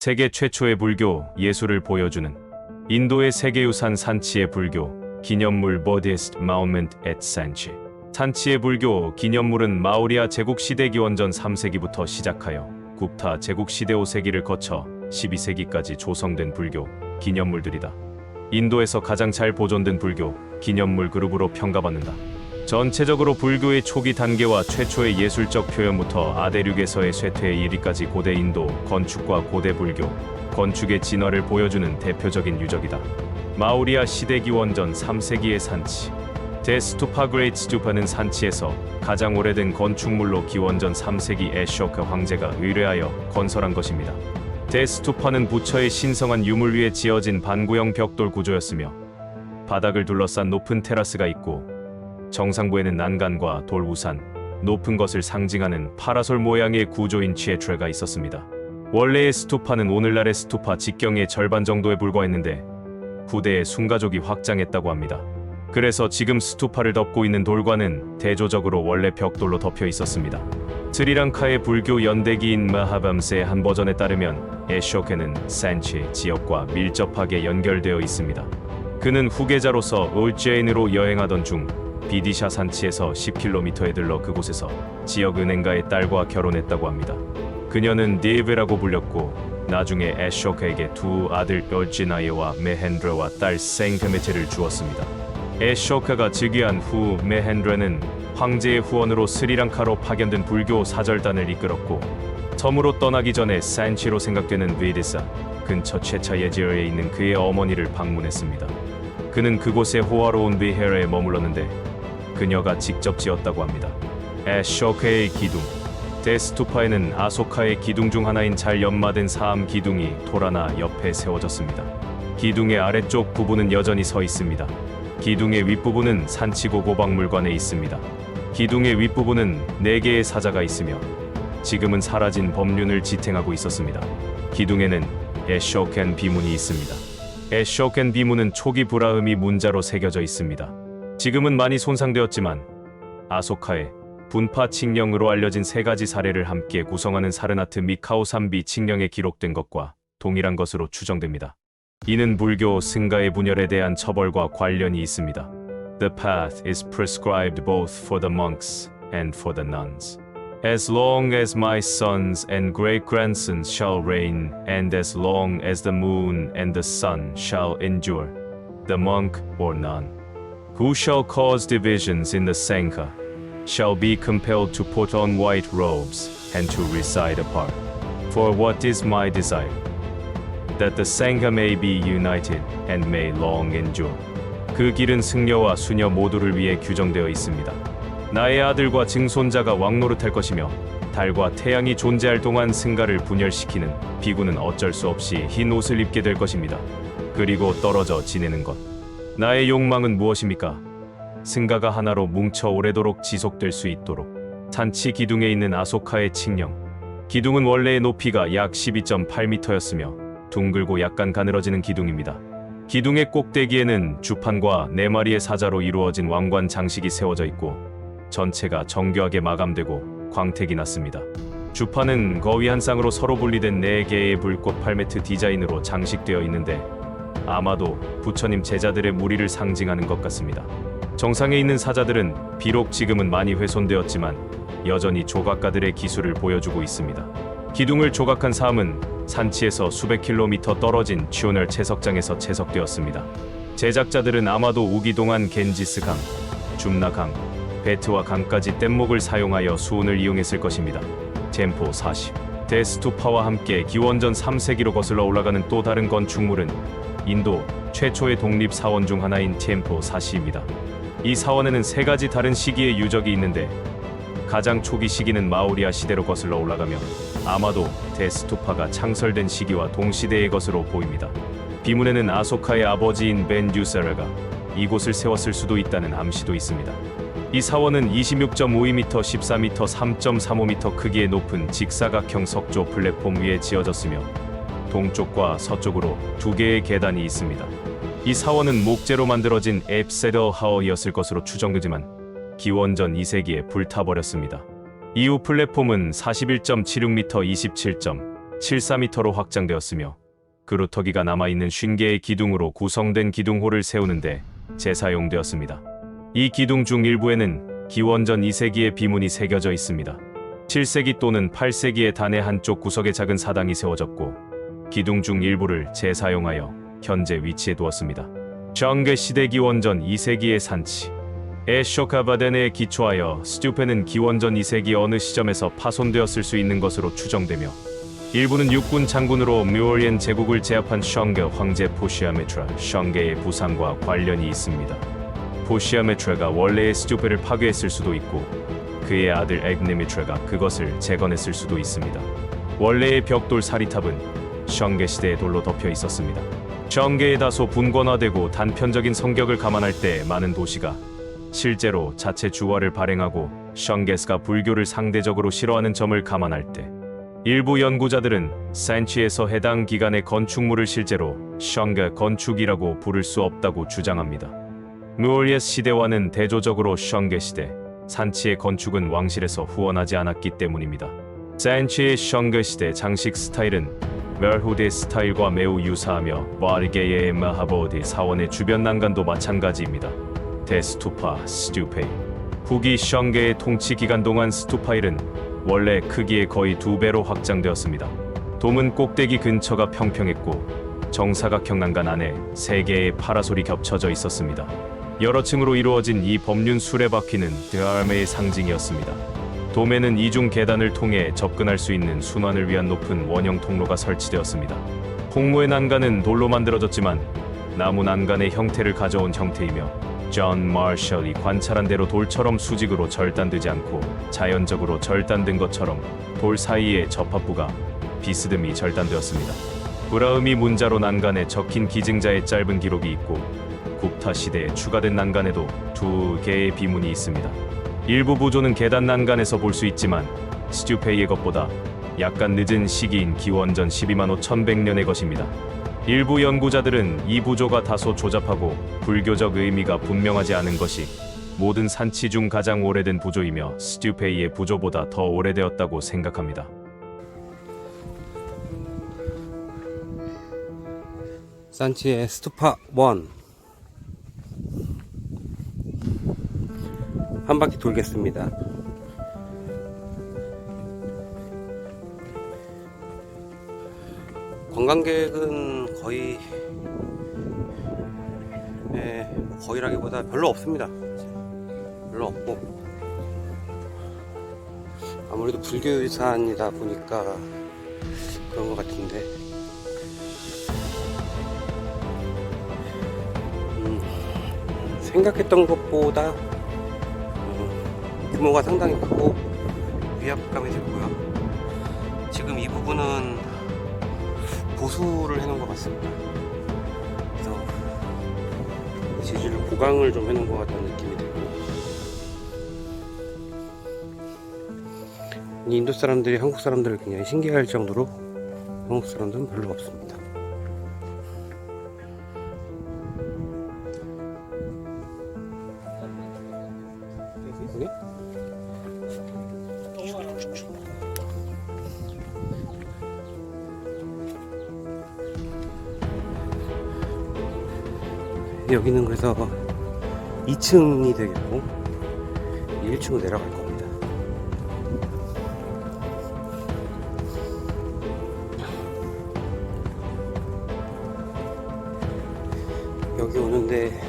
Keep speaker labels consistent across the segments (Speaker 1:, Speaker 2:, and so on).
Speaker 1: 세계 최초의 불교 예술을 보여주는 인도의 세계유산 산치의 불교 기념물 Buddhist Monument at Sanchi. 산치의 불교 기념물은 마우리아 제국시대 기원전 3세기부터 시작하여 굽타 제국시대 5세기를 거쳐 12세기까지 조성된 불교 기념물들이다. 인도에서 가장 잘 보존된 불교 기념물 그룹으로 평가받는다. 전체적으로 불교의 초기 단계와 최초의 예술적 표현부터 아대륙에서의 쇠퇴에 이르기까지 고대 인도 건축과 고대 불교 건축의 진화를 보여주는 대표적인 유적이다. 마우리아 시대 기원전 3세기의 산치 데스투파 그레이트 스투파는 산치에서 가장 오래된 건축물로 기원전 3세기 애쇼카 황제가 의뢰하여 건설한 것입니다. 데스투파는 부처의 신성한 유물 위에 지어진 반구형 벽돌 구조였으며 바닥을 둘러싼 높은 테라스가 있고 정상부에는 난간과 돌 우산, 높은 것을 상징하는 파라솔 모양의 구조인 취해트레가 있었습니다. 원래의 스투파는 오늘날의 스투파 직경의 절반 정도에 불과했는데 후대에 순가족이 확장했다고 합니다. 그래서 지금 스투파를 덮고 있는 돌관은 대조적으로 원래 벽돌로 덮여 있었습니다. 스리랑카의 불교 연대기인 마하밤스의 한 버전에 따르면 애쇼케는 산치 지역과 밀접하게 연결되어 있습니다. 그는 후계자로서 울제인으로 여행하던 중 비디샤 산치에서 10km에 들러 그곳에서 지역 은행가의 딸과 결혼했다고 합니다. 그녀는 디에베라고 불렸고 나중에 애쇼케에게 두 아들 얼지나이와 메헨드레와 딸 생페메테를 주었습니다. 애쇼카가 즉위한 후 메헨드레는 황제의 후원으로 스리랑카로 파견된 불교 사절단을 이끌었고 섬으로 떠나기 전에 산치로 생각되는 비디사 근처 체차예지어에 있는 그의 어머니를 방문했습니다. 그는 그곳의 호화로운 비헤라에 머물렀는데 그녀가 직접 지었다고 합니다. 애쇼카의 기둥 데스투파에는 아소카의 기둥 중 하나인 잘 연마된 사암 기둥이 돌 하나 옆에 세워졌습니다. 기둥의 아래쪽 부분은 여전히 서 있습니다. 기둥의 윗부분은 산치고 고박물관에 있습니다. 기둥의 윗부분은 4개의 사자가 있으며 지금은 사라진 법륜을 지탱하고 있었습니다. 기둥에는 애쇼켄 비문이 있습니다. 애쇼켄 비문은 초기 브라흠이 문자로 새겨져 있습니다. 지금은 많이 손상되었지만 아소카의 분파 칙령으로 알려진 3가지 사례를 함께 구성하는 사르나트 미카오산비 칙령에 기록된 것과 동일한 것으로 추정됩니다. 이는 불교 승가의 분열에 대한 처벌과 관련이 있습니다. The path is prescribed both for the monks and for the nuns. As long as my sons and great-grandsons shall reign, and as long as the moon and the sun shall endure, the monk or nun, who shall cause divisions in the Sangha, shall be compelled to put on white robes and to reside apart. For what is my desire? That the Sangha may be united and may long endure. 그 길은 승려와 수녀 모두를 위해 규정되어 있습니다. 나의 아들과 증손자가 왕노릇할 것이며 달과 태양이 존재할 동안 승가를 분열시키는 비구는 어쩔 수 없이 흰 옷을 입게 될 것입니다. 그리고 떨어져 지내는 것. 나의 욕망은 무엇입니까? 승가가 하나로 뭉쳐 오래도록 지속될 수 있도록. 산치 기둥에 있는 아소카의 칙령. 기둥은 원래의 높이가 약 12.8m였으며 둥글고 약간 가늘어지는 기둥입니다. 기둥의 꼭대기에는 주판과 4마리의 사자로 이루어진 왕관 장식이 세워져 있고 전체가 정교하게 마감되고 광택이 났습니다. 주판은 거위 한 쌍으로 서로 분리된 4개의 불꽃 팔매트 디자인으로 장식되어 있는데 아마도 부처님 제자들의 무리를 상징하는 것 같습니다. 정상에 있는 사자들은 비록 지금은 많이 훼손되었지만 여전히 조각가들의 기술을 보여주고 있습니다. 기둥을 조각한 사암은 산치에서 수백 킬로미터 떨어진 취오널 채석장에서 채석되었습니다. 제작자들은 아마도 우기동안 겐지스 강, 줌나 강, 베트와 강까지 뗏목을 사용하여 수온을 이용했을 것입니다. 템포 40 데스투파와 함께 기원전 3세기로 거슬러 올라가는 또 다른 건축물은 인도 최초의 독립 사원 중 하나인 템포 40입니다. 이 사원에는 3가지 다른 시기의 유적이 있는데 가장 초기 시기는 마우리아 시대로 거슬러 올라가며 아마도 데스투파가 창설된 시기와 동시대의 것으로 보입니다. 비문에는 아소카의 아버지인 벤듀세라가 이곳을 세웠을 수도 있다는 암시도 있습니다. 이 사원은 26.52m, 14m, 3.35m 크기의 높은 직사각형 석조 플랫폼 위에 지어졌으며 동쪽과 서쪽으로 2개의 계단이 있습니다. 이 사원은 목재로 만들어진 앱세더 하워이었을 것으로 추정되지만 기원전 2세기에 불타버렸습니다. 이후 플랫폼은 41.76m, 14m로 확장되었으며 그루터기가 남아있는 50개의 기둥으로 구성된 기둥홀을 세우는데 재사용되었습니다. 이 기둥 중 일부에는 기원전 2세기의 비문이 새겨져 있습니다. 7세기 또는 8세기에 단의 한쪽 구석에 작은 사당이 세워졌고 기둥 중 일부를 재사용하여 현재 위치해 두었습니다. 샹게 시대 기원전 2세기의 산치 에쇼카바덴에 기초하여 스튜페는 기원전 2세기 어느 시점에서 파손되었을 수 있는 것으로 추정되며 일부는 육군 장군으로 뮤올리엔 제국을 제압한 샹게 황제 포시아메트라 샹게의 부상과 관련이 있습니다. 포시아메트라가 원래의 스튜페를 파괴했을 수도 있고 그의 아들 엑네미트라가 그것을 재건했을 수도 있습니다. 원래의 벽돌 사리탑은 샹게 시대의 돌로 덮여 있었습니다. 샹게의 다소 분권화되고 단편적인 성격을 감안할 때 많은 도시가 실제로 자체 주화를 발행하고 샹게스가 불교를 상대적으로 싫어하는 점을 감안할 때 일부 연구자들은 산치에서 해당 기간의 건축물을 실제로 샹게 건축이라고 부를 수 없다고 주장합니다. 무올리에스 시대와는 대조적으로 샹게 시대, 산치의 건축은 왕실에서 후원하지 않았기 때문입니다. 산치의 샹게 시대 장식 스타일은 멜후데 스타일과 매우 유사하며 바르게의 마하보디 사원의 주변 난간도 마찬가지입니다. 대스투파, 스튜페이 후기 샹게의 통치 기간 동안 스투파일은 원래 크기의 거의 2배로 확장되었습니다. 돔은 꼭대기 근처가 평평했고 정사각형 난간 안에 3개의 파라솔이 겹쳐져 있었습니다. 여러 층으로 이루어진 이 법륜 수레바퀴는 드알메의 상징이었습니다. 돔에는 이중 계단을 통해 접근할 수 있는 순환을 위한 높은 원형 통로가 설치되었습니다. 홍무의 난간은 돌로 만들어졌지만 나무 난간의 형태를 가져온 형태이며 존 마셜이 관찰한 대로 돌처럼 수직으로 절단되지 않고 자연적으로 절단된 것처럼 돌 사이의 접합부가 비스듬히 절단되었습니다. 브라음이 문자로 난간에 적힌 기증자의 짧은 기록이 있고 굽타 시대에 추가된 난간에도 2개의 비문이 있습니다. 일부 부조는 계단 난간에서 볼 수 있지만 스튜페이의 것보다 약간 늦은 시기인 기원전 125,100년의 것입니다. 일부 연구자들은 이 부조가 다소 조잡하고 불교적 의미가 분명하지 않은 것이 모든 산치 중 가장 오래된 부조이며 스튜페이의 부조보다 더 오래되었다고 생각합니다.
Speaker 2: 산치의 스투파 1 한 바퀴 돌겠습니다. 관광객은 거의라기보다 별로 없습니다. 별로 없고 아무래도 불교유산이다 보니까 그런 것 같은데 생각했던 것보다 규모가 상당히 크고 위압감이 들고요. 지금 이 부분은 보수를 해놓은 것 같습니다. 그래서 재질을 보강을 좀 해놓은 것 같다는 느낌이 들고 인도 사람들이 한국 사람들을 굉장히 신기할 정도로 한국 사람들은 별로 없습니다. 여기는 그래서 2층이 되겠고 1층으로 내려갈 겁니다. 여기 오는데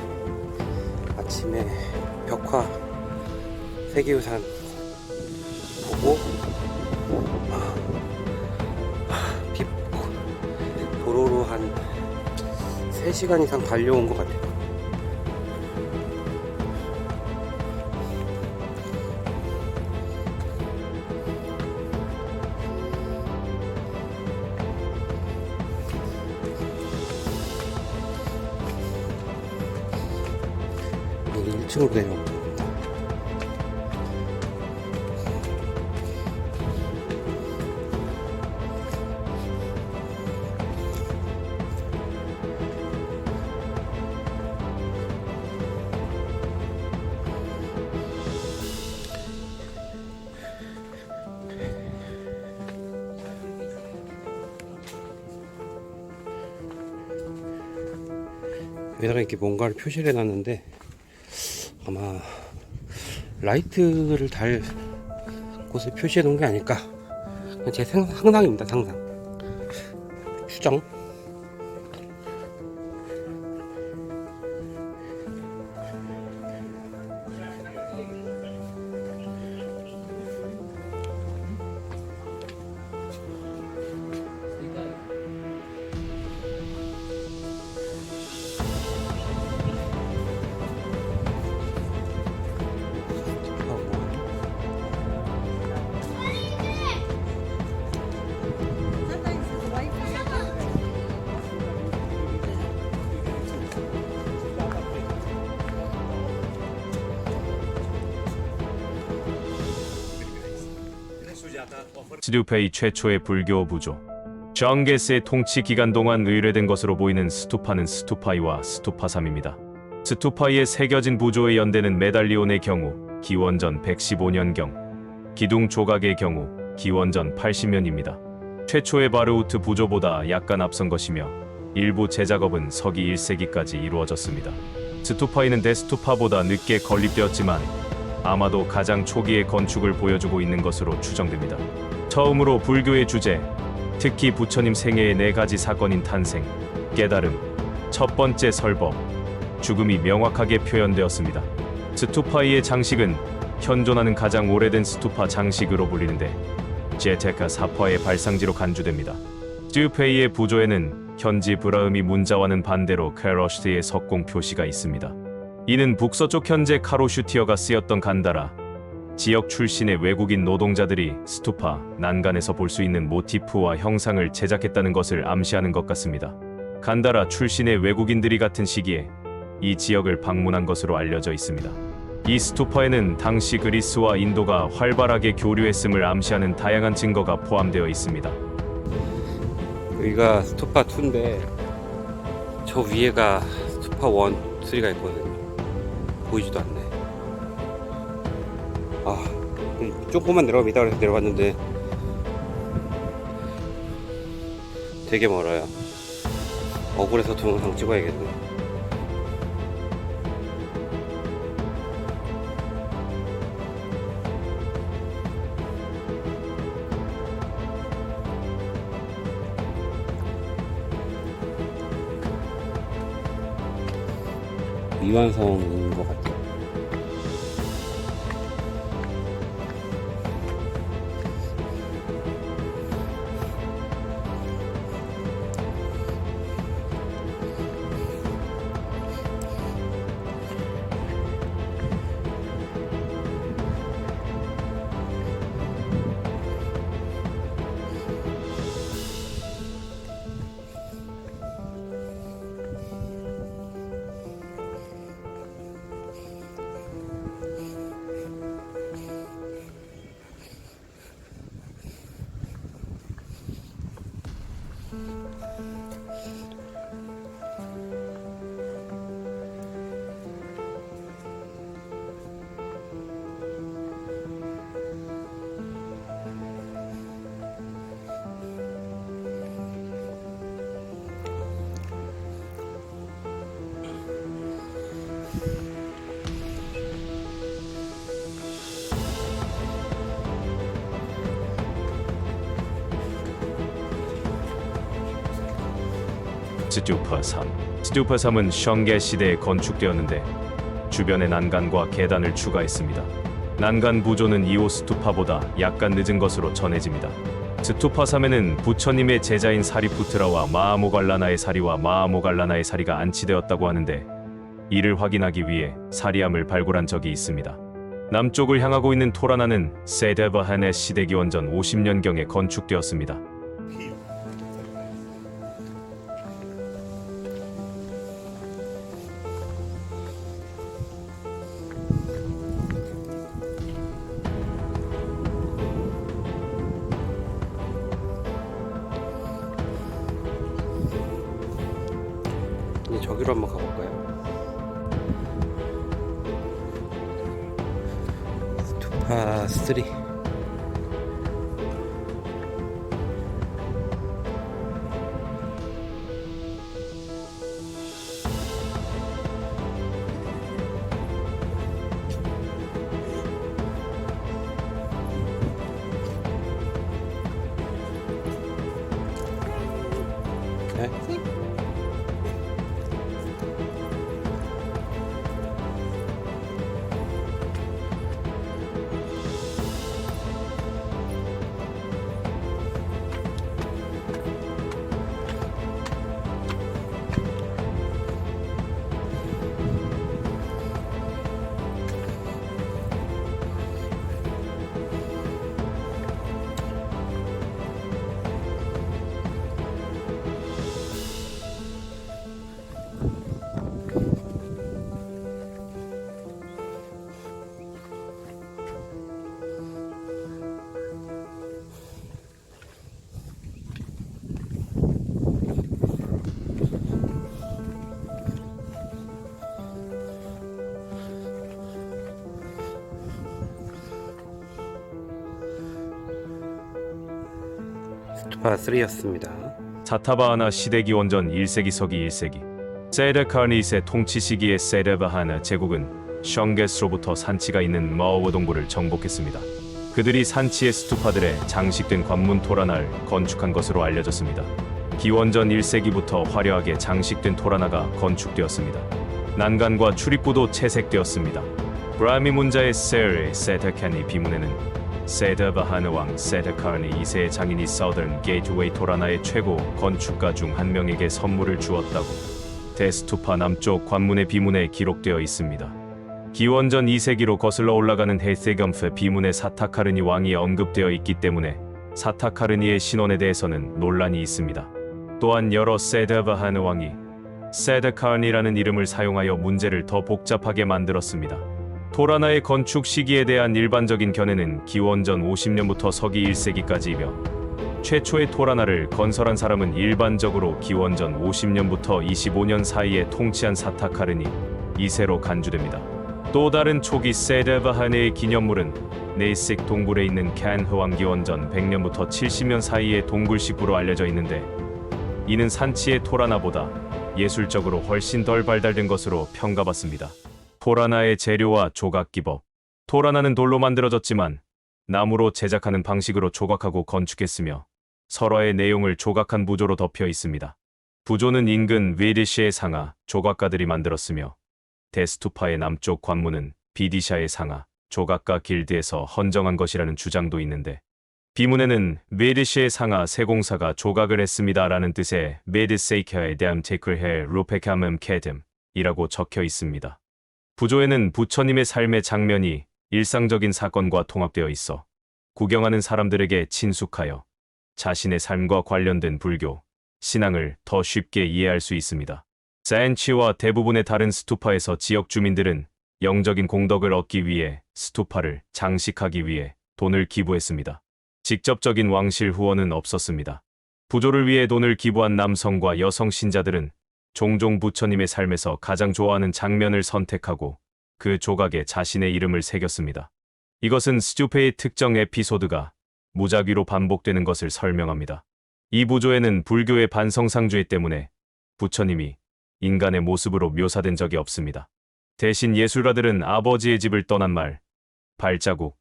Speaker 2: 아침에 벽화 세계유산 보고 도로로 한 3시간 이상 달려온 것 같아요. 여기 1층으로 내려온 겁니다. 여기다가 이렇게 뭔가를 표시를 해놨는데 아마 라이트를 달 곳을 표시해 놓은 게 아닐까. 제 상상입니다. 상상. 추정.
Speaker 1: 스튜페이 최초의 불교 부조. 정게스의 통치 기간 동안 의뢰된 것으로 보이는 스투파는 스투파이와 스투파삼입니다. 스투파이에 새겨진 부조의 연대는 메달리온의 경우 기원전 115년경, 기둥 조각의 경우 기원전 80년입니다. 최초의 바르우트 부조보다 약간 앞선 것이며 일부 재작업은 서기 1세기까지 이루어졌습니다. 스투파이는 대스투파보다 늦게 건립되었지만 아마도 가장 초기의 건축을 보여주고 있는 것으로 추정됩니다. 처음으로 불교의 주제, 특히 부처님 생애의 4가지 사건인 탄생, 깨달음, 첫 번째 설법, 죽음이 명확하게 표현되었습니다. 스투파이의 장식은 현존하는 가장 오래된 스투파 장식으로 불리는데 제테카 사파의 발상지로 간주됩니다. 스투페이의 부조에는 현지 브라흐미 문자와는 반대로 카로슈트의 석공 표시가 있습니다. 이는 북서쪽 현재 카로슈티어가 쓰였던 간다라 지역 출신의 외국인 노동자들이 스투파, 난간에서 볼 수 있는 모티프와 형상을 제작했다는 것을 암시하는 것 같습니다. 간다라 출신의 외국인들이 같은 시기에 이 지역을 방문한 것으로 알려져 있습니다. 이 스투파에는 당시 그리스와 인도가 활발하게 교류했음을 암시하는 다양한 증거가 포함되어 있습니다.
Speaker 2: 여기가 스투파 2인데 저 위에가 스투파 1, 3가 있거든요. 보이지도 않네. 조금만 내려갑니다. 그래서 내려갔는데 되게 멀어요. 억울해서 동영상 찍어야겠네. 미완성인 것 같아요.
Speaker 1: 스투파 3. 스투파 3은 션게 시대에 건축되었는데 주변에 난간과 계단을 추가했습니다. 난간 부조는 2호 스투파보다 약간 늦은 것으로 전해집니다. 스투파 3에는 부처님의 제자인 사리푸트라와 마하모갈라나의 사리와 마하모갈라나의 사리가 안치되었다고 하는데 이를 확인하기 위해 사리암을 발굴한 적이 있습니다. 남쪽을 향하고 있는 토라나는 세데바한의 시대 기원전 50년경에 건축되었습니다.
Speaker 2: 이제 저기로 한번 가볼까요? 스투파 3. 네? 스투파 3였습니다.
Speaker 1: 사타바하나 시대기원전 1세기 서기 1세기 세르카니스의 통치 시기에 세르바하나 제국은 션게스로부터 산치가 있는 마오워 동부를 정복했습니다. 그들이 산치의 스투파들에 장식된 관문 토라나를 건축한 것으로 알려졌습니다. 기원전 1세기부터 화려하게 장식된 토라나가 건축되었습니다. 난간과 출입구도 채색되었습니다. 브라미 문자의 세르카니 비문에는 세르바하나 왕 세르카니 2세의 장인이 서던 게이트웨이 토라나의 최고 건축가 중 한 명에게 선물을 주었다고 데스투파 남쪽 관문의 비문에 기록되어 있습니다. 기원전 2세기로 거슬러 올라가는 헤세겸프 비문에 사타카르니 왕이 언급되어 있기 때문에 사타카르니의 신원에 대해서는 논란이 있습니다. 또한 여러 세르바하나 왕이 세르카르니라는 이름을 사용하여 문제를 더 복잡하게 만들었습니다. 토라나의 건축 시기에 대한 일반적인 견해는 기원전 50년부터 서기 1세기까지이며 최초의 토라나를 건설한 사람은 일반적으로 기원전 50년부터 25년 사이에 통치한 사타카르니 2세로 간주됩니다. 또 다른 초기 세르바하나의 기념물은 네이식 동굴에 있는 칸 후왕 기원전 100년부터 70년 사이의 동굴식구로 알려져 있는데 이는 산치의 토라나보다 예술적으로 훨씬 덜 발달된 것으로 평가받습니다. 토라나의 재료와 조각 기법. 토라나는 돌로 만들어졌지만 나무로 제작하는 방식으로 조각하고 건축했으며 설화의 내용을 조각한 부조로 덮여 있습니다. 부조는 인근 비디샤의 상하 조각가들이 만들었으며 데스투파의 남쪽 관문은 비디샤의 상하 조각가 길드에서 헌정한 것이라는 주장도 있는데 비문에는 비디샤의 상하 세공사가 조각을 했습니다라는 뜻의 메드세이켜에 대한 테클헤 루페카멈 캐듬이라고 적혀 있습니다. 부조에는 부처님의 삶의 장면이 일상적인 사건과 통합되어 있어 구경하는 사람들에게 친숙하여 자신의 삶과 관련된 불교, 신앙을 더 쉽게 이해할 수 있습니다. 산치와 대부분의 다른 스투파에서 지역 주민들은 영적인 공덕을 얻기 위해 스투파를 장식하기 위해 돈을 기부했습니다. 직접적인 왕실 후원은 없었습니다. 부조를 위해 돈을 기부한 남성과 여성 신자들은 종종 부처님의 삶에서 가장 좋아하는 장면을 선택하고 그 조각에 자신의 이름을 새겼습니다. 이것은 스투페의 특정 에피소드가 무작위로 반복되는 것을 설명합니다. 이 부조에는 불교의 반성상주의 때문에 부처님이 인간의 모습으로 묘사된 적이 없습니다. 대신 예술가들은 아버지의 집을 떠난 말, 발자국,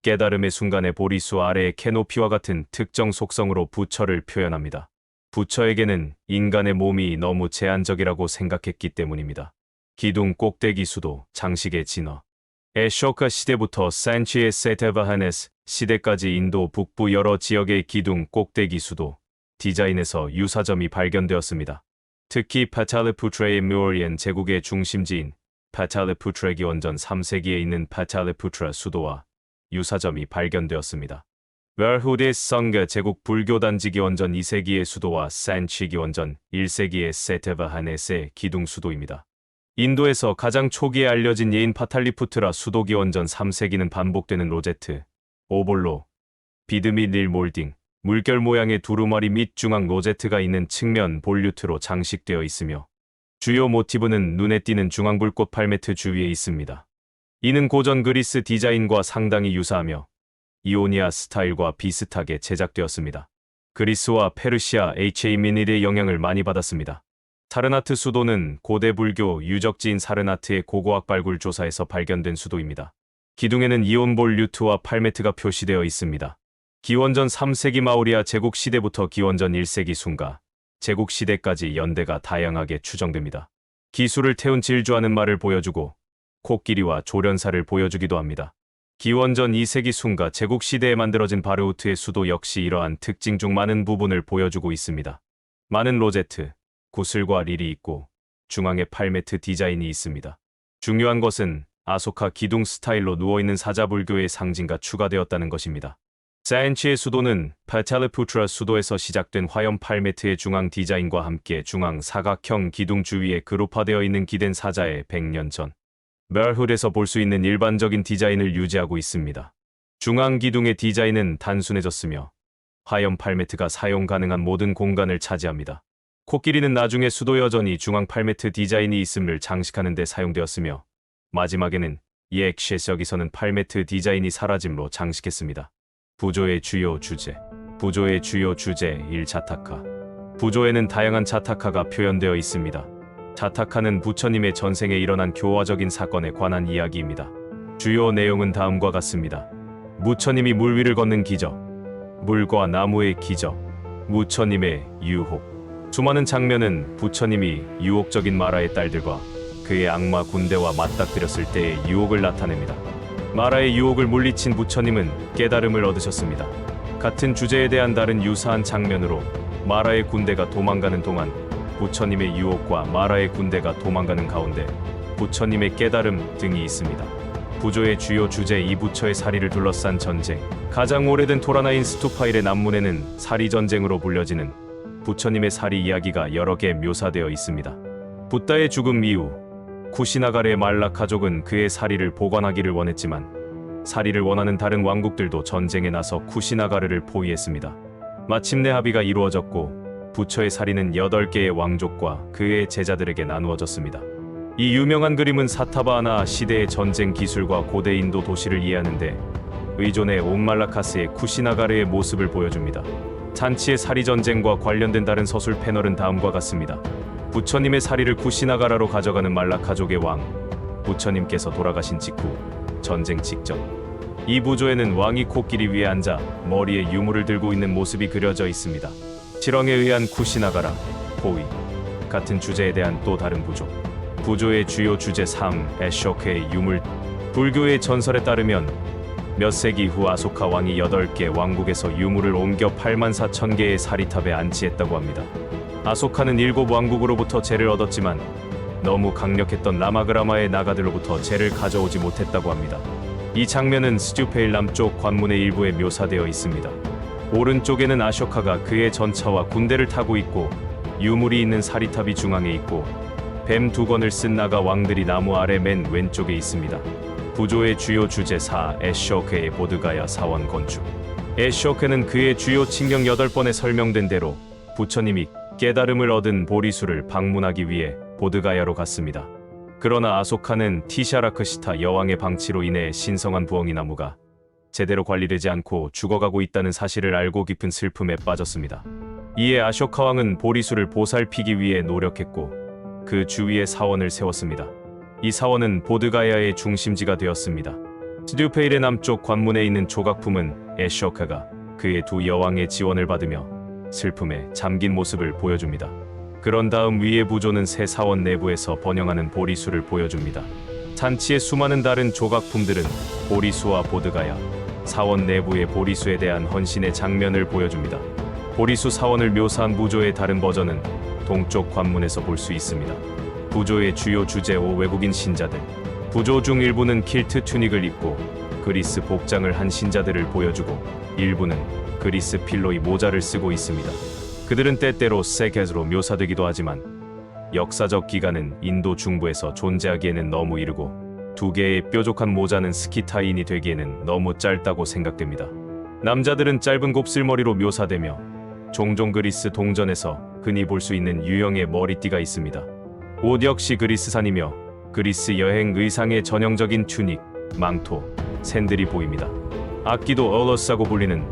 Speaker 1: 깨달음의 순간의 보리수 아래의 캐노피와 같은 특정 속성으로 부처를 표현합니다. 부처에게는 인간의 몸이 너무 제한적이라고 생각했기 때문입니다. 기둥 꼭대기 수도, 장식의 진화. 에쇼카 시대부터 산치의 세테바하네스 시대까지 인도 북부 여러 지역의 기둥 꼭대기 수도, 디자인에서 유사점이 발견되었습니다. 특히 파탈리푸트라의 뮤오리엔 제국의 중심지인 파탈리푸트라 기원전 3세기에 있는 파탈리푸트라 수도와 유사점이 발견되었습니다. 웰후데 성가 제국 불교단지 기원전 2세기의 수도와 산치 기원전 1세기의 세테바하네스의 기둥 수도입니다. 인도에서 가장 초기에 알려진 예인 파탈리푸트라 수도 기원전 3세기는 반복되는 로제트, 오볼로, 비드 및 릴 몰딩, 물결 모양의 두루마리 및 중앙 로제트가 있는 측면 볼류트로 장식되어 있으며 주요 모티브는 눈에 띄는 중앙불꽃 팔매트 주위에 있습니다. 이는 고전 그리스 디자인과 상당히 유사하며 이오니아 스타일과 비슷하게 제작되었습니다. 그리스와 페르시아 A민일의 영향을 많이 받았습니다. 사르나트 수도는 고대 불교 유적지인 사르나트의 고고학 발굴 조사에서 발견된 수도입니다. 기둥에는 이온볼 류트와 팔메트가 표시되어 있습니다. 기원전 3세기 마우리아 제국 시대부터 기원전 1세기 순가, 제국시대까지 연대가 다양하게 추정됩니다. 기술을 태운 질주하는 말을 보여주고 코끼리와 조련사를 보여주기도 합니다. 기원전 2세기 숭가 제국시대에 만들어진 바르우트의 수도 역시 이러한 특징 중 많은 부분을 보여주고 있습니다. 많은 로제트, 구슬과 릴이 있고 중앙에 팔매트 디자인이 있습니다. 중요한 것은 아소카 기둥 스타일로 누워있는 사자불교의 상징과 추가되었다는 것입니다. 사엔치의 수도는 파탈리푸트라 수도에서 시작된 화염 팔매트의 중앙 디자인과 함께 중앙 사각형 기둥 주위에 그룹화되어 있는 기댄 사자의 100년 전 멜훗에서 볼 수 있는 일반적인 디자인을 유지하고 있습니다. 중앙 기둥의 디자인은 단순해졌으며 화염 팔매트가 사용 가능한 모든 공간을 차지합니다. 코끼리는 나중에 수도 여전히 중앙 팔매트 디자인이 있음을 장식하는 데 사용되었으며 마지막에는 여기서는 팔매트 디자인이 사라짐으로 장식했습니다. 부조의 주요 주제 1. 자타카. 부조에는 다양한 자타카가 표현되어 있습니다. 자타카는 부처님의 전생에 일어난 교화적인 사건에 관한 이야기입니다. 주요 내용은 다음과 같습니다. 부처님이 물 위를 걷는 기적, 물과 나무의 기적, 부처님의 유혹. 수많은 장면은 부처님이 유혹적인 마라의 딸들과 그의 악마 군대와 맞닥뜨렸을 때의 유혹을 나타냅니다. 마라의 유혹을 물리친 부처님은 깨달음을 얻으셨습니다. 같은 주제에 대한 다른 유사한 장면으로 마라의 군대가 도망가는 동안 부처님의 유혹과 마라의 군대가 도망가는 가운데 부처님의 깨달음 등이 있습니다. 부조의 주요 주제 이 부처의 사리를 둘러싼 전쟁. 가장 오래된 토라나인 스투파일의 남문에는 사리 전쟁으로 불려지는 부처님의 사리 이야기가 여러 개 묘사되어 있습니다. 붓다의 죽음 이후 쿠시나가르의 말라카족은 그의 사리를 보관하기를 원했지만 사리를 원하는 다른 왕국들도 전쟁에 나서 쿠시나가르를 포위했습니다. 마침내 합의가 이루어졌고 부처의 사리는 8개의 왕족과 그의 제자들에게 나누어졌습니다. 이 유명한 그림은 사타바하나 시대의 전쟁 기술과 고대 인도 도시를 이해하는데 의존의 옥말라카스의 쿠시나가르의 모습을 보여줍니다. 잔치의 사리 전쟁과 관련된 다른 서술 패널은 다음과 같습니다. 부처님의 사리를 쿠시나가라로 가져가는 말라카족의 왕, 부처님께서 돌아가신 직후 전쟁 직전. 이 부조에는 왕이 코끼리 위에 앉아 머리에 유물을 들고 있는 모습이 그려져 있습니다. 칠왕에 의한 쿠시나가라, 포위. 같은 주제에 대한 또 다른 부조. 부조의 주요 주제 3. 애쇼크의 유물. 불교의 전설에 따르면 몇 세기 후 아소카 왕이 8개 왕국에서 유물을 옮겨 84,000개의 사리탑에 안치했다고 합니다. 아소카는 7 왕국으로부터 재를 얻었지만 너무 강력했던 라마그라마의 나가들로부터 재를 가져오지 못했다고 합니다. 이 장면은 스튜페일 남쪽 관문의 일부에 묘사되어 있습니다. 오른쪽에는 아쇼카가 그의 전차와 군대를 타고 있고 유물이 있는 사리탑이 중앙에 있고 뱀 2건을 쓴 나가 왕들이 나무 아래 맨 왼쪽에 있습니다. 부조의 주요 주제 4. 애쇼크의 보드가야 사원 건축. 애쇼크는 그의 주요 칭령 8번에 설명된 대로 부처님이 깨달음을 얻은 보리수를 방문하기 위해 보드가야로 갔습니다. 그러나 아소카는 티샤라크시타 여왕의 방치로 인해 신성한 부엉이 나무가 제대로 관리되지 않고 죽어가고 있다는 사실을 알고 깊은 슬픔에 빠졌습니다. 이에 아쇼카 왕은 보리수를 보살피기 위해 노력했고 그 주위에 사원을 세웠습니다. 이 사원은 보드가야의 중심지가 되었습니다. 스튜페일의 남쪽 관문에 있는 조각품은 애쇼카가 그의 2 여왕의 지원을 받으며 슬픔에 잠긴 모습을 보여줍니다. 그런 다음 위의 부조는 새 사원 내부에서 번영하는 보리수를 보여줍니다. 잔치의 수많은 다른 조각품들은 보리수와 보드가야, 사원 내부의 보리수에 대한 헌신의 장면을 보여줍니다. 보리수 사원을 묘사한 부조의 다른 버전은 동쪽 관문에서 볼 수 있습니다. 부조의 주요 주제 5. 외국인 신자들. 부조 중 일부는 킬트 튜닉을 입고 그리스 복장을 한 신자들을 보여주고 일부는 그리스 필로이 모자를 쓰고 있습니다. 그들은 때때로 세게즈로 묘사되기도 하지만 역사적 기간은 인도 중부에서 존재하기에는 너무 이르고 2개의 뾰족한 모자는 스키타인이 되기에는 너무 짧다고 생각됩니다. 남자들은 짧은 곱슬머리로 묘사되며 종종 그리스 동전에서 흔히 볼 수 있는 유형의 머리띠가 있습니다. 옷 역시 그리스산이며 그리스 여행 의상의 전형적인 튜닉, 망토, 샌들이 보입니다. 악기도 얼러스라고 불리는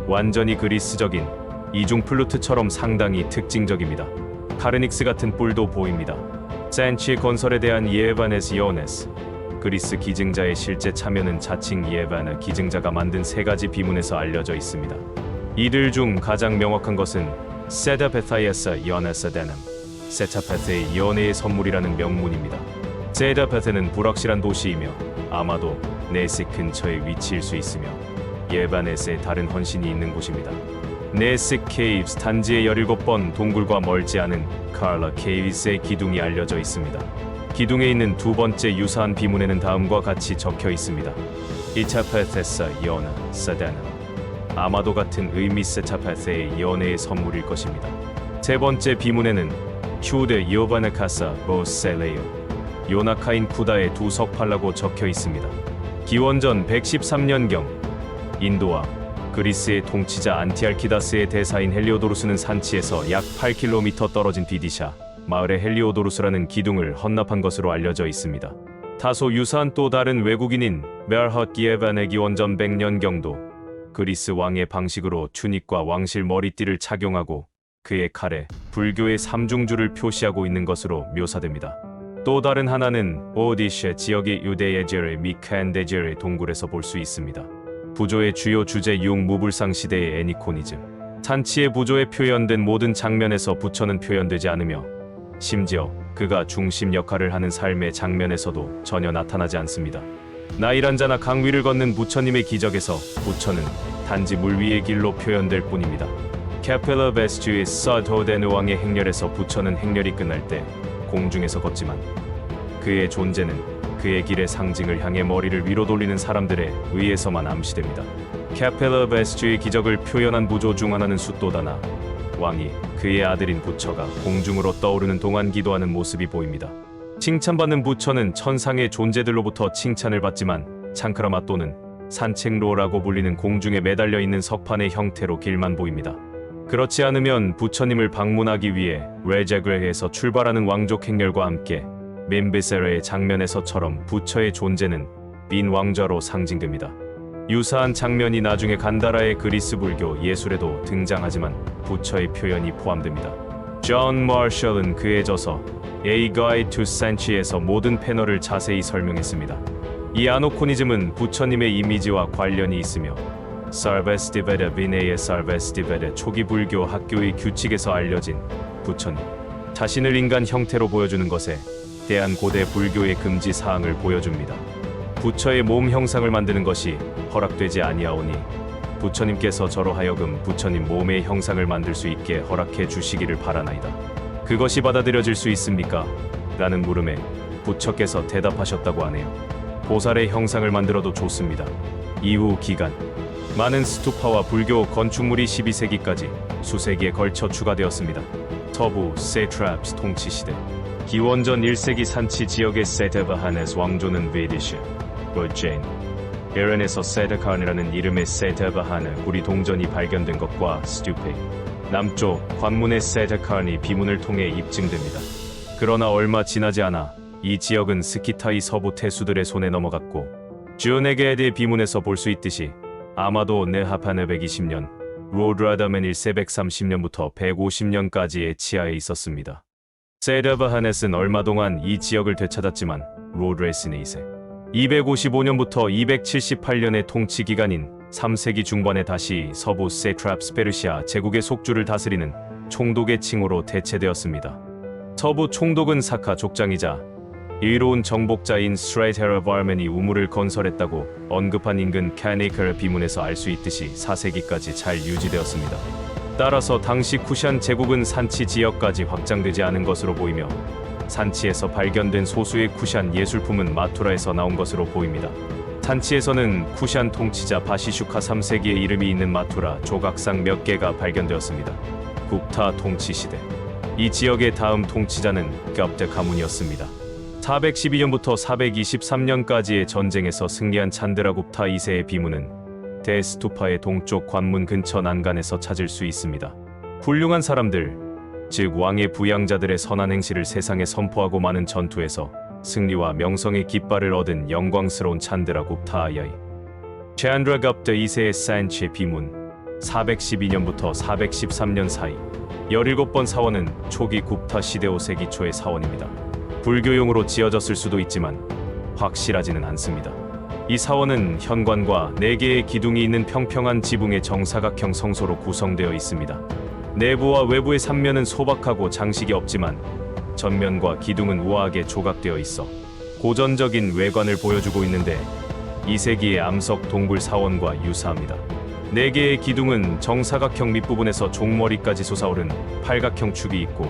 Speaker 1: 완전히 그리스적인 이중 플루트처럼 상당히 특징적입니다. 카르닉스 같은 뿔도 보입니다. 산치의 건설에 대한 예바네스 요네스. 그리스 기증자의 실제 참여는 자칭 예바네 기증자가 만든 3가지 비문에서 알려져 있습니다. 이들 중 가장 명확한 것은 세다페타에서 연에서되는 세타페트의 연애의 선물이라는 명문입니다. 세다페트는 불확실한 도시이며 아마도 네식 근처에 위치일 수 있으며 예바넷의 다른 헌신이 있는 곳입니다. 네식 케이브스 단지의 17번 동굴과 멀지 않은 칼라 케이브스의 기둥이 알려져 있습니다. 기둥에 있는 두 번째 유사한 비문에는 다음과 같이 적혀 있습니다. 이타페테사 연하 사다는 아마도 같은 의미 세타페테의 연애의 선물일 것입니다. 세 번째 비문에는 휴데 요바나카사 보셀레요 요나카인 쿠다의 두 석팔라고 적혀 있습니다. 기원전 113년경 인도와 그리스의 통치자 안티알키다스의 대사인 헬리오도루스는 산치에서 약 8km 떨어진 비디샤 마을의 헬리오도루스라는 기둥을 헌납한 것으로 알려져 있습니다. 다소 유사한 또 다른 외국인인 메르헛 기에반의 기원전 100년경도 그리스 왕의 방식으로 튜닉과 왕실 머리띠를 착용하고 그의 칼에 불교의 삼중주를 표시하고 있는 것으로 묘사됩니다. 또 다른 하나는 오디셰 지역의 유데예제르 미칸데제르의 동굴에서 볼 수 있습니다. 부조의 주요 주제 융무불상 시대의 애니코니즘. 산치의 부조에 표현된 모든 장면에서 부처는 표현되지 않으며 심지어 그가 중심 역할을 하는 삶의 장면에서도 전혀 나타나지 않습니다. 나일란자나 강 위를 걷는 부처님의 기적에서 부처는 단지 물 위의 길로 표현될 뿐입니다. 캐펠라 베스튜의 서도덴 왕의 행렬에서 부처는 행렬이 끝날 때 공중에서 걷지만 그의 존재는 그의 길의 상징을 향해 머리를 위로 돌리는 사람들에 의해서만 암시됩니다. 캐펠라 베스튜의 기적을 표현한 부조 중 하나는 숫도다나 왕이 그의 아들인 부처가 공중으로 떠오르는 동안 기도하는 모습이 보입니다. 칭찬받는 부처는 천상의 존재들로부터 칭찬을 받지만 창크라마또는 산책로라고 불리는 공중에 매달려 있는 석판의 형태로 길만 보입니다. 그렇지 않으면 부처님을 방문하기 위해 레제그레에서 출발하는 왕족 행렬과 함께 멘베세르의 장면에서처럼 부처의 존재는 빈 왕좌로 상징됩니다. 유사한 장면이 나중에 간다라의 그리스 불교 예술에도 등장하지만 부처의 표현이 포함됩니다. 존 마셜은 그의 저서 A Guide to Sanchi에서 모든 패널을 자세히 설명했습니다. 이 아노코니즘은 부처님의 이미지와 관련이 있으며 살베스티베르 비네의 살베스티베르 초기 불교 학교의 규칙에서 알려진 부처님 자신을 인간 형태로 보여주는 것에 대한 고대 불교의 금지 사항을 보여줍니다. 부처의 몸 형상을 만드는 것이 허락되지 아니하오니 부처님께서 저로 하여금 부처님 몸의 형상을 만들 수 있게 허락해 주시기를 바라나이다. 그것이 받아들여질 수 있습니까? 라는 물음에 부처께서 대답하셨다고 하네요. 보살의 형상을 만들어도 좋습니다. 이후 기간 많은 스투파와 불교 건축물이 12세기까지 수세기에 걸쳐 추가되었습니다. 서부 세트랍스 통치시대 기원전 1세기 산치 지역의 세테바하네스 왕조는 베디시, 버제인, 에렌에서 세데칸이라는 이름의 세테바하네 구리 동전이 발견된 것과 스튜페, 남쪽 관문의 세데칸이 비문을 통해 입증됩니다. 그러나 얼마 지나지 않아 이 지역은 스키타이 서부 태수들의 손에 넘어갔고 주네게의 비문에서 볼 수 있듯이 아마도 네하파네 120년, 로드라다멘 1세 130년부터 150년까지의 치하에 있었습니다. 세르바하넷은 얼마 동안 이 지역을 되찾았지만 로드레스네 2세 255년부터 278년의 통치 기간인 3세기 중반에 다시 서부 세트랍스 페르시아 제국의 속주를 다스리는 총독의 칭호로 대체되었습니다. 서부 총독은 사카 족장이자 의로운 정복자인 스트레이테러 바르맨이 우물을 건설했다고 언급한 인근 카네이커 비문에서 알 수 있듯이 4세기까지 잘 유지되었습니다. 따라서 당시 쿠샨 제국은 산치 지역까지 확장되지 않은 것으로 보이며 산치에서 발견된 소수의 쿠샨 예술품은 마투라에서 나온 것으로 보입니다. 산치에서는 쿠샨 통치자 바시슈카 3세기의 이름이 있는 마투라 조각상 몇 개가 발견되었습니다. 굽타 통치 시대 이 지역의 다음 통치자는 겹데 가문이었습니다. 412년부터 423년까지의 전쟁에서 승리한 찬드라굽타 2세의 비문은 대스투파의 동쪽 관문 근처 난간에서 찾을 수 있습니다. 훌륭한 사람들, 즉 왕의 부양자들의 선한 행실을 세상에 선포하고 많은 전투에서 승리와 명성의 깃발을 얻은 영광스러운 찬드라굽타 아야이 챈드라갑타 2세의 산치 비문 412년부터 413년 사이 17번 사원은 초기 굽타 시대 5세기 초의 사원입니다. 불교용으로 지어졌을 수도 있지만 확실하지는 않습니다. 이 사원은 현관과 4개의 기둥이 있는 평평한 지붕의 정사각형 성소로 구성되어 있습니다. 내부와 외부의 삼면은 소박하고 장식이 없지만 전면과 기둥은 우아하게 조각되어 있어 고전적인 외관을 보여주고 있는데 2세기의 암석 동굴 사원과 유사합니다. 4개의 기둥은 정사각형 밑부분에서 종머리까지 솟아오른 팔각형 축이 있고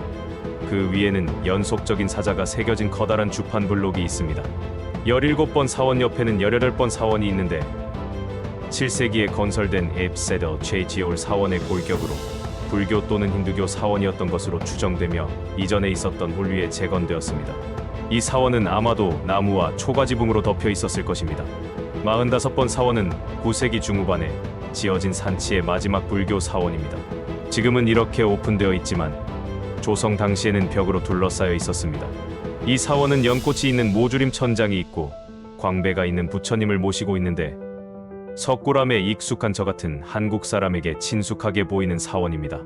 Speaker 1: 그 위에는 연속적인 사자가 새겨진 커다란 주판 블록이 있습니다. 17번 사원 옆에는 18번 사원이 있는데 7세기에 건설된 앱세더 제이지올 사원의 골격으로 불교 또는 힌두교 사원이었던 것으로 추정되며 이전에 있었던 홀 위에 재건되었습니다. 이 사원은 아마도 나무와 초가지붕으로 덮여 있었을 것입니다. 45번 사원은 9세기 중후반에 지어진 산치의 마지막 불교 사원입니다. 지금은 이렇게 오픈되어 있지만 조성 당시에는 벽으로 둘러싸여 있었습니다. 이 사원은 연꽃이 있는 모주림 천장이 있고 광배가 있는 부처님을 모시고 있는데 석굴암에 익숙한 저 같은 한국 사람에게 친숙하게 보이는 사원입니다.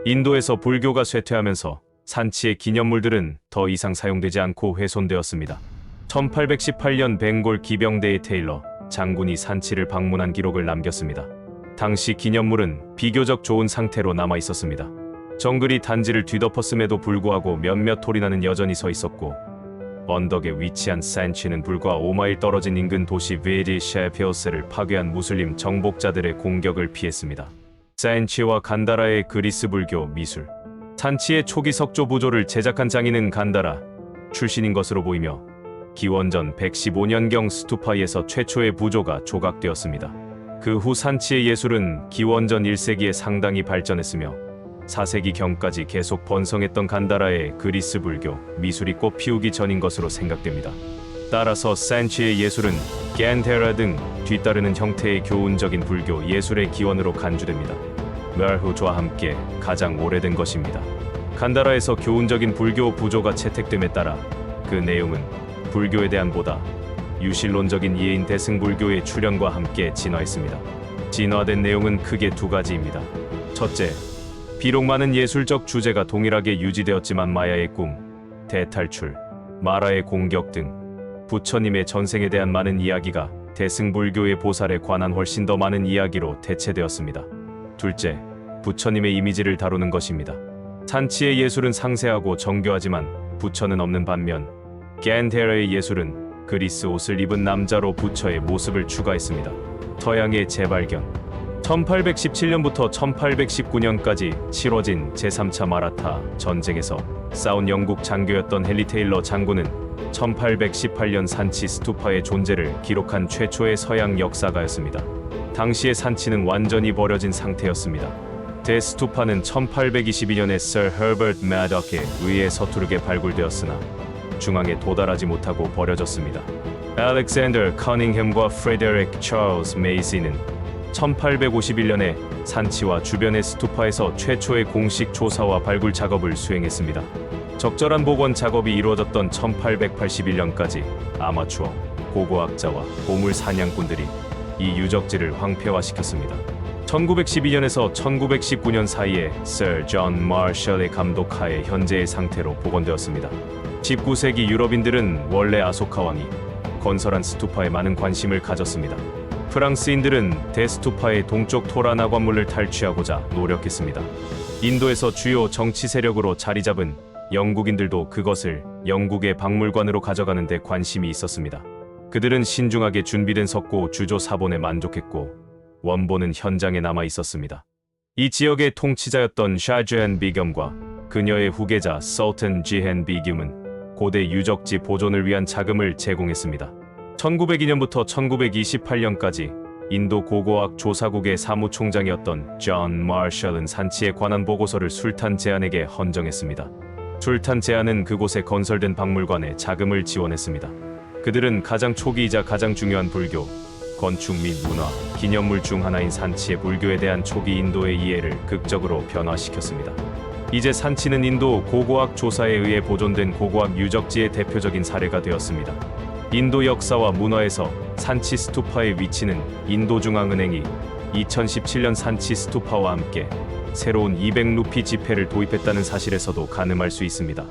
Speaker 1: 인도에서 불교가 쇠퇴하면서 산치의 기념물들은 더 이상 사용되지 않고 훼손되었습니다. 1818년 벵골 기병대의 테일러 장군이 산치를 방문한 기록을 남겼습니다. 당시 기념물은 비교적 좋은 상태로 남아 있었습니다. 정글이 단지를 뒤덮었음에도 불구하고 몇몇 토리나는 여전히 서 있었고 언덕에 위치한 산치는 불과 5마일 떨어진 인근 도시 베디 셰필스를 파괴한 무슬림 정복자들의 공격을 피했습니다. 산치와 간다라의 그리스 불교 미술. 산치의 초기 석조 부조를 제작한 장인은 간다라 출신인 것으로 보이며 기원전 115년경 스투파이에서 최초의 부조가 조각되었습니다. 그 후 산치의 예술은 기원전 1세기에 상당히 발전했으며 4세기경까지 계속 번성했던 간다라의 그리스 불교 미술이 꽃 피우기 전인 것으로 생각됩니다. 따라서 산치의 예술은 겐테라 등 뒤따르는 형태의 교훈적인 불교 예술의 기원으로 간주됩니다. 멸후조와 함께 가장 오래된 것입니다. 간다라에서 교훈적인 불교 부조가 채택됨에 따라 그 내용은 불교에 대한 보다 유실론적인 이해인 대승불교의 출현과 함께 진화했습니다. 진화된 내용은 크게 두 가지입니다. 첫째, 비록 많은 예술적 주제가 동일하게 유지되었지만 마야의 꿈, 대탈출, 마라의 공격 등 부처님의 전생에 대한 많은 이야기가 대승불교의 보살에 관한 훨씬 더 많은 이야기로 대체되었습니다. 둘째, 부처님의 이미지를 다루는 것입니다. 산치의 예술은 상세하고 정교하지만 부처는 없는 반면 겐테라의 예술은 그리스 옷을 입은 남자로 부처의 모습을 추가했습니다. 서양의 재발견. 1817년부터 1819년까지 치러진 제3차 마라타 전쟁에서 싸운 영국 장교였던 헨리 테일러 장군은 1818년 산치 스투파의 존재를 기록한 최초의 서양 역사가였습니다. 당시의 산치는 완전히 버려진 상태였습니다. 대스투파는 1822년에 서 허버트 매덕에 의해 서투르게 발굴되었으나 중앙에 도달하지 못하고 버려졌습니다. 알렉산더 커닝햄과 프레데릭 찰스 메이시는 1851년에 산치와 주변의 스투파에서 최초의 공식 조사와 발굴 작업을 수행했습니다. 적절한 복원 작업이 이루어졌던 1881년까지 아마추어, 고고학자와 보물 사냥꾼들이 이 유적지를 황폐화시켰습니다. 1912년에서 1919년 사이에 서 존 마셜의 감독하에 현재의 상태로 복원되었습니다. 19세기 유럽인들은 원래 아소카 왕이 건설한 스투파에 많은 관심을 가졌습니다. 프랑스인들은 대스투파의 동쪽 토라나 관문을 탈취하고자 노력했습니다. 인도에서 주요 정치 세력으로 자리 잡은 영국인들도 그것을 영국의 박물관으로 가져가는 데 관심이 있었습니다. 그들은 신중하게 준비된 석고 주조 사본에 만족했고 원본은 현장에 남아 있었습니다. 이 지역의 통치자였던 샤제한 비겸과 그녀의 후계자 솔탄 지헨 비겸은 고대 유적지 보존을 위한 자금을 제공했습니다. 1902년부터 1928년까지 인도 고고학 조사국의 사무총장이었던 존 마셜은 산치에 관한 보고서를 술탄 제한에게 헌정했습니다. 술탄 제한은 그곳에 건설된 박물관에 자금을 지원했습니다. 그들은 가장 초기이자 가장 중요한 불교, 건축 및 문화, 기념물 중 하나인 산치의 불교에 대한 초기 인도의 이해를 극적으로 변화시켰습니다. 이제 산치는 인도 고고학 조사에 의해 보존된 고고학 유적지의 대표적인 사례가 되었습니다. 인도 역사와 문화에서 산치 스투파의 위치는 인도중앙은행이 2017년 산치 스투파와 함께 새로운 200루피 지폐를 도입했다는 사실에서도 가늠할 수 있습니다.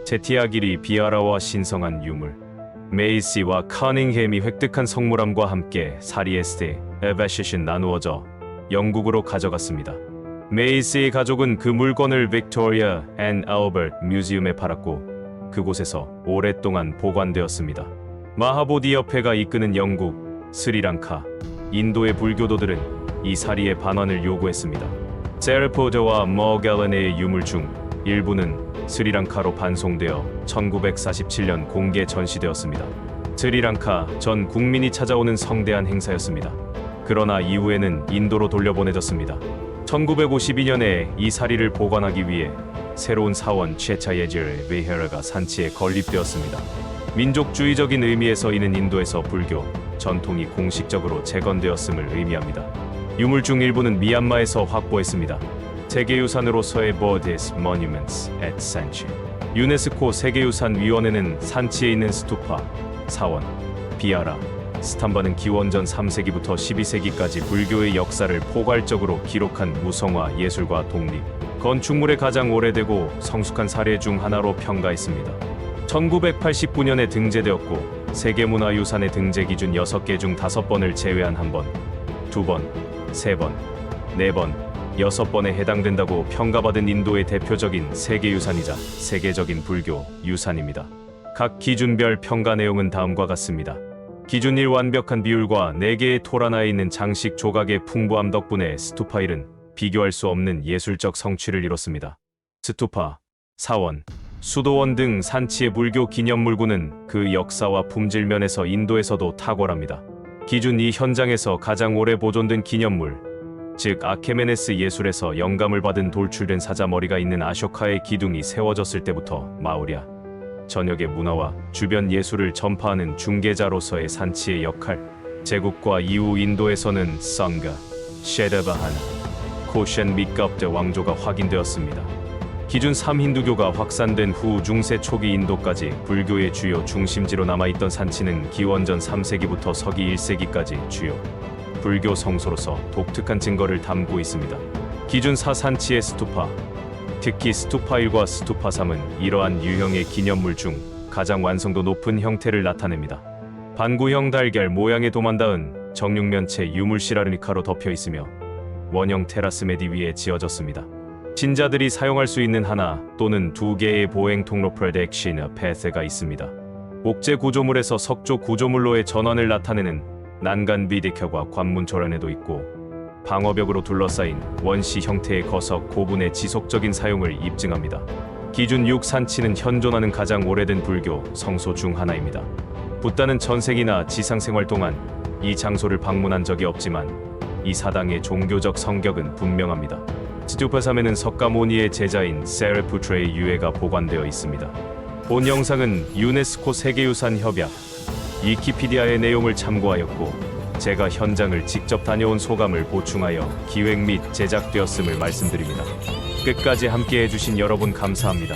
Speaker 1: 제티아길이 비아라와 신성한 유물, 메이시와 커닝햄이 획득한 성물함과 함께 사리에스테, 에베시신 나누어져 영국으로 가져갔습니다. 메이스의 가족은 그 물건을 빅토리아 앤 알버트 뮤지엄에 팔았고 그곳에서 오랫동안 보관되었습니다. 마하보디 협회가 이끄는 영국, 스리랑카, 인도의 불교도들은 이 사리의 반환을 요구했습니다. 세르포드와 머갤런의 유물 중 일부는 스리랑카로 반송되어 1947년 공개 전시되었습니다. 스리랑카 전 국민이 찾아오는 성대한 행사였습니다. 그러나 이후에는 인도로 돌려보내졌습니다. 1952년에 이 사리를 보관하기 위해 새로운 사원 체차예질 베헤라가 산치에 건립되었습니다. 민족주의적인 의미에서 이는 인도에서 불교 전통이 공식적으로 재건되었음을 의미합니다. 유물 중 일부는 미얀마에서 확보했습니다. 세계유산으로서의 버디스 모뉴먼츠 앳 산치. 유네스코 세계유산위원회는 산치에 있는 스투파, 사원, 비하라, 스탐바는 기원전 3세기부터 12세기까지 불교의 역사를 포괄적으로 기록한 무성화 예술과 독립, 건축물의 가장 오래되고 성숙한 사례 중 하나로 평가했습니다. 1989년에 등재되었고 세계문화유산의 등재 기준 6개 중 5번을 제외한 1번, 2번, 3번, 4번, 6번에 해당된다고 평가받은 인도의 대표적인 세계유산이자 세계적인 불교 유산입니다. 각 기준별 평가 내용은 다음과 같습니다. 기준 1 완벽한 비율과 4개의 토라나에 있는 장식 조각의 풍부함 덕분에 스투파 1은 비교할 수 없는 예술적 성취를 이뤘습니다. 스투파, 사원, 수도원 등 산치의 불교 기념물군은 그 역사와 품질 면에서 인도에서도 탁월합니다. 기준 2 현장에서 가장 오래 보존된 기념물, 즉 아케메네스 예술에서 영감을 받은 돌출된 사자머리가 있는 아쇼카의 기둥이 세워졌을 때부터 마우리아 전역의 문화와 주변 예술을 전파하는 중개자로서의 산치의 역할, 제국과 이후 인도에서는 상가, 셰르바하나, 코셴 및 갑대 왕조가 확인되었습니다. 기준 3 힌두교가 확산된 후 중세 초기 인도까지 불교의 주요 중심지로 남아있던 산치는 기원전 3세기부터 서기 1세기까지 주요 불교 성소로서 독특한 증거를 담고 있습니다. 기준 4 산치의 스투파, 특히 스투파 1과 스투파 3은 이러한 유형의 기념물 중 가장 완성도 높은 형태를 나타냅니다. 반구형 달걀 모양의 도만 닿은 정육면체 유물시라르니카로 덮여 있으며 원형 테라스 매디 위에 지어졌습니다. 신자들이 사용할 수 있는 하나 또는 2개의 보행 통로 프로젝션 패스가 있습니다. 옥제 구조물에서 석조 구조물로의 전환을 나타내는 난간 비대켜과 관문 조란에도 있고 방어벽으로 둘러싸인 원시 형태의 거석 고분의 지속적인 사용을 입증합니다. 기준 6 산치는 현존하는 가장 오래된 불교 성소 중 하나입니다. 붓다는 전생이나 지상생활 동안 이 장소를 방문한 적이 없지만 이 사당의 종교적 성격은 분명합니다. 스투파 3에는 석가모니의 제자인 세르푸트레의 유해가 보관되어 있습니다. 본 영상은 유네스코 세계유산 협약 위키피디아의 내용을 참고하였고 제가 현장을 직접 다녀온 소감을 보충하여 기획 및 제작되었음을 말씀드립니다. 끝까지 함께 해주신 여러분 감사합니다.